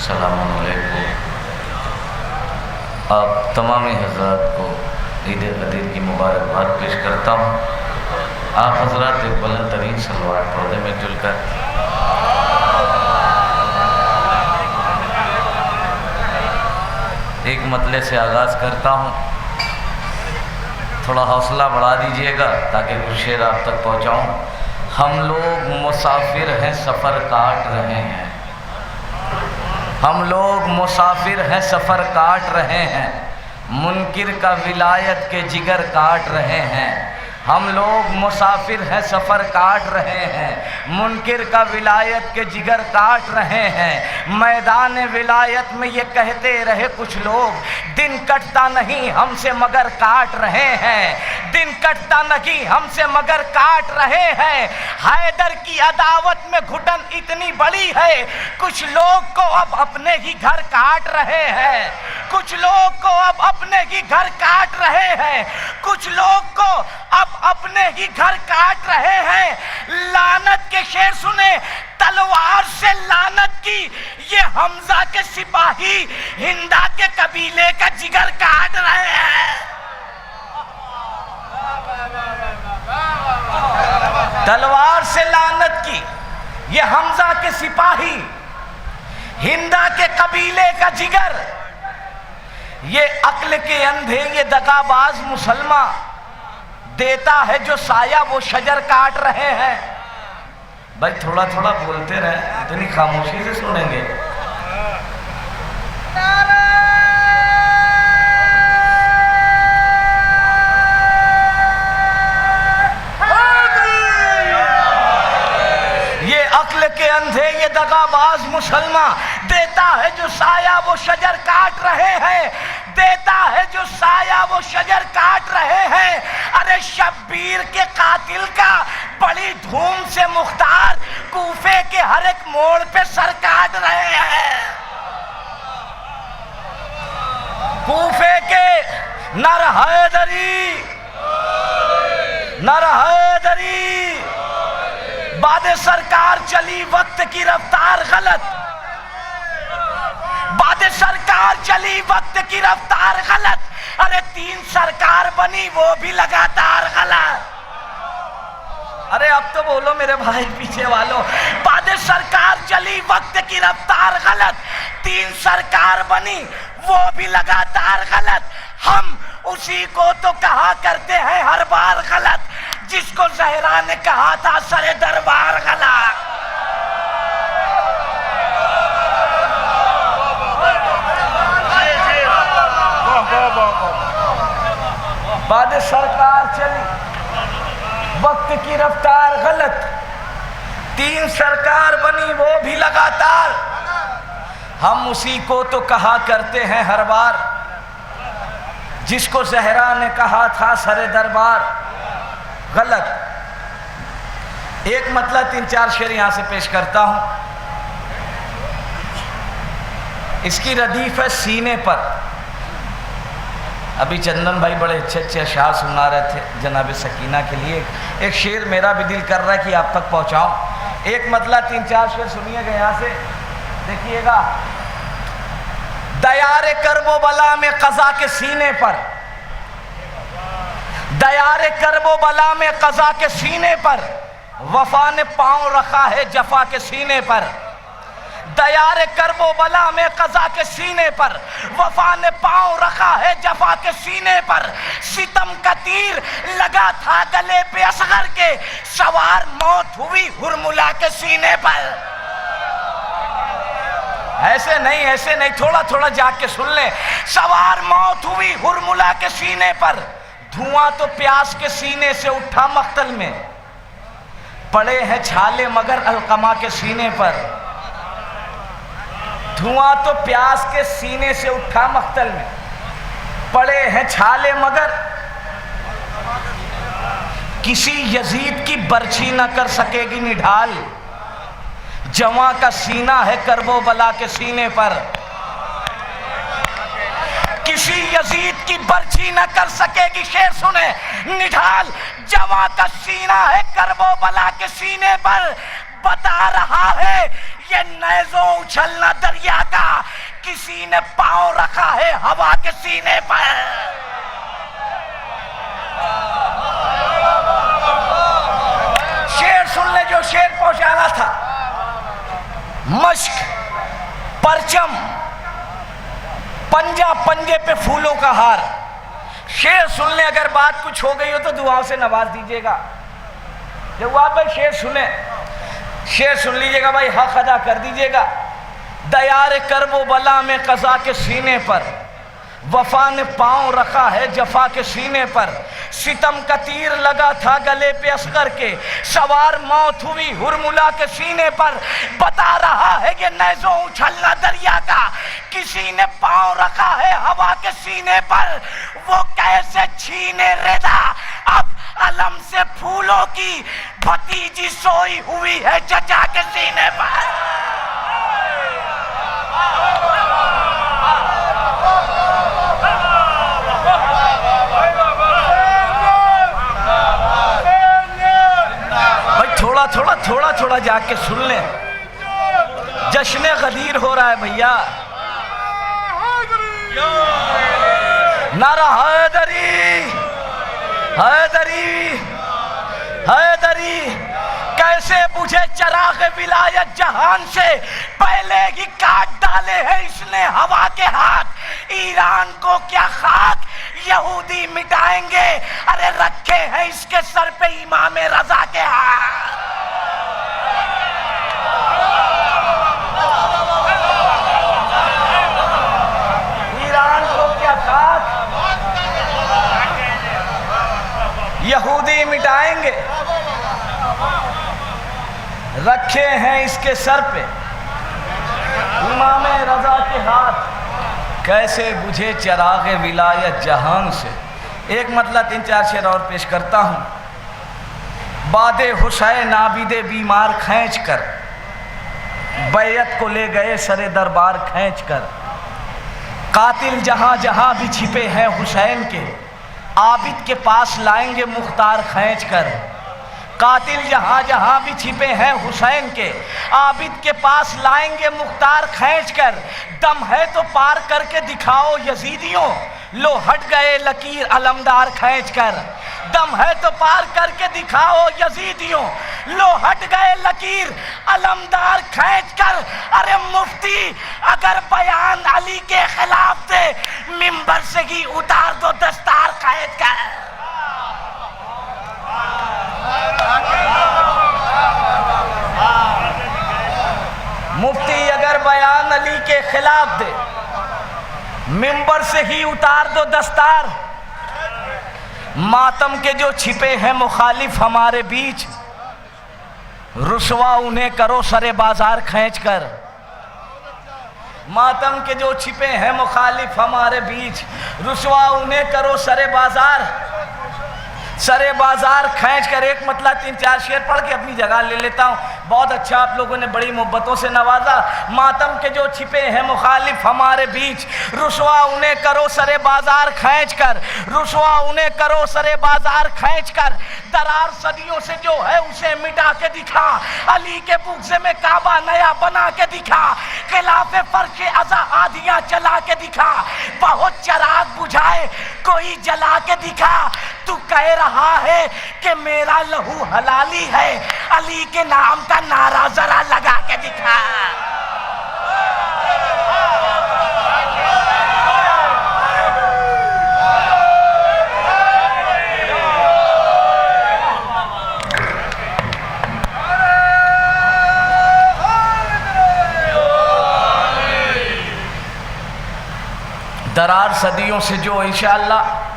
सलामुअलैकुम। आप तमाम हज़रात को ईद गदीर की मुबारकबाद पेश करता हूँ। आप हज़रात एक बुलंद तरीन सलवात पौधे में जुलकर एक मतले से आगाज़ करता हूँ। थोड़ा हौसला बढ़ा दीजिएगा ताकि कुछ शेर आप तक पहुँचाऊँ। हम लोग मुसाफिर हैं, सफ़र काट रहे हैं। हम लोग मुसाफिर हैं, सफ़र काट रहे हैं। मुनकिर का विलायत के जिगर काट रहे हैं। हम लोग मुसाफिर हैं, सफ़र काट रहे हैं। मुनकिर का विलायत के जिगर काट रहे हैं। मैदान विलायत में ये कहते रहे कुछ लोग, दिन कटता नहीं हमसे मगर काट रहे हैं। दिन कटता नहीं हमसे मगर काट रहे हैं। हैदर की अदावत में घुटन इतनी बड़ी है, कुछ लोग को अब अपने ही घर काट रहे हैं। कुछ लोग को अब अपने ही घर काट रहे हैं। कुछ लोग को अब अपने ही घर काट रहे हैं। लानत के शेर सुने, तलवार से लानत की, ये हमजा के सिपाही हिंदा के कबीले का जिगर काट रहे हैं। तलवार से लानत की, ये हमजा के सिपाही हिंदा के कबीले का जिगर, ये अक्ल के अंधे, ये दगाबाज मुसलमान, देता है जो साया वो शजर काट रहे हैं। भाई थोड़ा थोड़ा बोलते रहे, इतनी खामोशी से सुनेंगे। ये अक्ल के अंधे, ये दगाबाज मुसलमान, देता है जो साया वो शजर काट रहे हैं। देता है जो साया वो शजर काट रहे हैं। अरे शब्बीर के कातिल का बड़ी धूम से मुख्तार कूफे के हर एक मोड़ पे सर काट रहे हैं। कूफे के नर हैदरी, नर हैदरी, बादे सरकार चली वक्त की रफ्तार गलत। बादे सरकार चली वक्त की रफ्तार गलत। अरे 3 सरकार बनी वो भी लगातार गलत। अरे अब तो बोलो मेरे भाई पीछे वालों। बादे सरकार चली वक्त की रफ्तार गलत। 3 सरकार बनी वो भी लगातार गलत। हम उसी को तो कहा करते हैं हर बार गलत, जिसको ज़हरा ने कहा था सरे दरबार गलत। बाद सरकार चली वक्त की रफ्तार गलत। 3 सरकार बनी वो भी लगातार। हम उसी को तो कहा करते हैं हर बार, जिसको ज़हरा ने कहा था सरे दरबार गलत। एक मतलब 3-4 शेर यहां से पेश करता हूं। इसकी रदीफ है सीने पर। अभी चंदन भाई बड़े अच्छे अच्छे अशार सुना रहे थे जनाब सकीना के लिए। एक शेर मेरा भी दिल कर रहा है कि आप तक पहुंचाऊं। एक मतलब 3-4 शेर सुनिएगा यहाँ से, देखिएगा। दयारे करबो बला में कज़ा के सीने पर, दयारे करबो बला में कज़ा के सीने पर, वफा ने पांव रखा है जफा के सीने पर। दयारे करबो बला में कज़ा के सीने पर, वफा ने पांव रखा है जफा के सीने पर। सितम का तीर लगा था गले पे असगर के, सवार मौत हुई हुरमुला के सीने पर। ऐसे नहीं, थोड़ा थोड़ा जाके सुन ले। सवार मौत हुई हुरमुला के सीने पर, धुआं तो प्यास के सीने से उठा मख्तल में, पड़े हैं छाले मगर अलकमा के सीने पर। धुआं तो प्यास के सीने से उठा मख्तल में, पड़े हैं छाले मगर किसी यजीद की बर्छी न कर सकेगी निढाल। जवां का सीना है करबो बला के सीने पर, किसी यजीद की बर्छी न कर सकेगी, शेर सुने, निढाल। जवां का सीना है करबो बला के सीने पर। बता रहा है ये नैज़ो उछलना दरिया का, किसी ने पांव रखा है हवा के सीने पर। शेर सुन ले जो शेर पहुंचाना था। मश्क, परचम, पंजा, पंजे पे फूलों का हार। शेर सुन ले, अगर बात कुछ हो गई हो तो दुआओं से नवाज दीजिएगा। जब आप भाई शेर सुने, शेर सुन लीजिएगा भाई, हक अदा कर दीजिएगा। दयार करबो बला में कज़ा के सीने पर, वफा ने पांव रखा है जफा के सीने पर। सितम का तीर लगा था गले पे असगर के, सवार मौत हुई हुरमुला के सीने पर। बता रहा है कि नैज़ो उछलना दरिया का, किसी ने पांव रखा है हवा के सीने पर। वो कैसे छीने रेदा अब अलम से फूलों की, भतीजी सोई हुई है चचा के सीने पर। थोड़ा थोड़ा जाके सुन ले, जश्न गदीर हो रहा है भैया। नारा हैदरी, हैदरी, हैदरी। कैसे बुझे चिराग विलायत जहान से, पहले ही काट डाले हैं इसने हवा के हाथ। ईरान को क्या खाक यहूदी मिटाएंगे, अरे रखे हैं इसके सर पे इमाम रजा के हाथ। ईरान को क्या खाक यहूदी मिटाएंगे, रखे हैं इसके सर पे इमाम रजा के हाथ। कैसे बुझे चिराग विलायत जहान से। एक मतलब 3-4 शेर और पेश करता हूँ। बादे हुसैन आबिदे बीमार खींच कर, बैयत को ले गए सरे दरबार खींच कर। कातिल जहाँ जहाँ भी छिपे हैं हुसैन के, आबिद के पास लाएंगे मुख्तार खींच कर। कातिल जहाँ जहाँ भी छिपे हैं हुसैन के, आबिद के पास लाएंगे मुख्तार खींच कर। दम है तो पार करके दिखाओ यजीदियों, लो हट गए लकीर अलमदार खींच कर। दम है तो पार करके दिखाओ यजीदियों, लो हट गए लकीर अलमदार खींच कर। अरे मुफ्ती अगर बयान अली के खिलाफ थे, मिंबर से ही उतार दो दस्तार खींच कर। मुफ्ती अगर बयान अली के खिलाफ दे, मिंबर से ही उतार दो दस्तार। मातम के जो छिपे हैं मुखालिफ हमारे बीच, रुसवा उन्हें करो सरे बाजार खींच कर। मातम के जो छिपे हैं मुखालिफ हमारे बीच, रुसवा उन्हें करो सरे बाजार, सरे बाजार खींच कर। एक मतलब 3-4 शेर पढ़ के अपनी जगह ले लेता हूँ। बहुत अच्छा, आप लोगों ने बड़ी मोहब्बतों से नवाजा। मातम के जो छिपे हैं मुखालिफ हमारे बीच, रुसवा उन्हें करो सरे बाजार खींच कर, रुसवा उन्हें करो सरे बाजार खींच कर। दरार सदियों से जो है उसे मिटा के दिखा, अली के बुग़्ज़ में काबा नया बना के दिखा। खिलाफे फर्श अज़ा आधियाँ चला के दिखा, बहुत चिराग बुझाए कोई जला के दिखा। तू कह रहा है कि मेरा लहू हलाली है, अली के नाम का नारा जरा लगा के दिखा। दरार सदियों से जो इंशाअल्लाह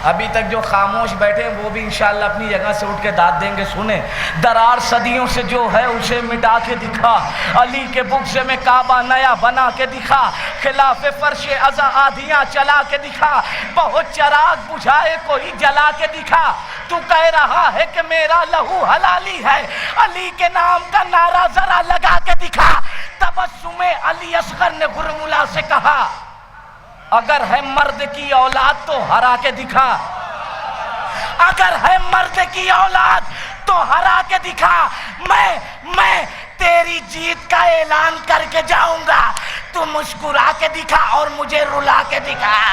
अभी तक जो खामोश बैठे हैं वो भी इंशाअल्लाह अपनी जगह से उठ के दाद देंगे। सुने, दरार सदियों से जो है उसे मिटा के दिखा, अली के बुग़्ज़ में काबा नया बना के दिखा। खिलाफे फर्श अज़ा आधियाँ चला के दिखा, बहुत चिराग बुझाए कोई जला के दिखा। तू कह रहा है कि मेरा लहू हलाली है, अली के नाम का नारा जरा लगा के दिखा। तबस्सुमे अली असगर ने गुरमुला से कहा, अगर है मर्द की औलाद तो हरा के दिखा, अगर है मर्द की औलाद तो हरा के दिखा। मैं तेरी जीत का ऐलान करके जाऊंगा। तू मुस्कुरा के दिखा और मुझे रुला के दिखा।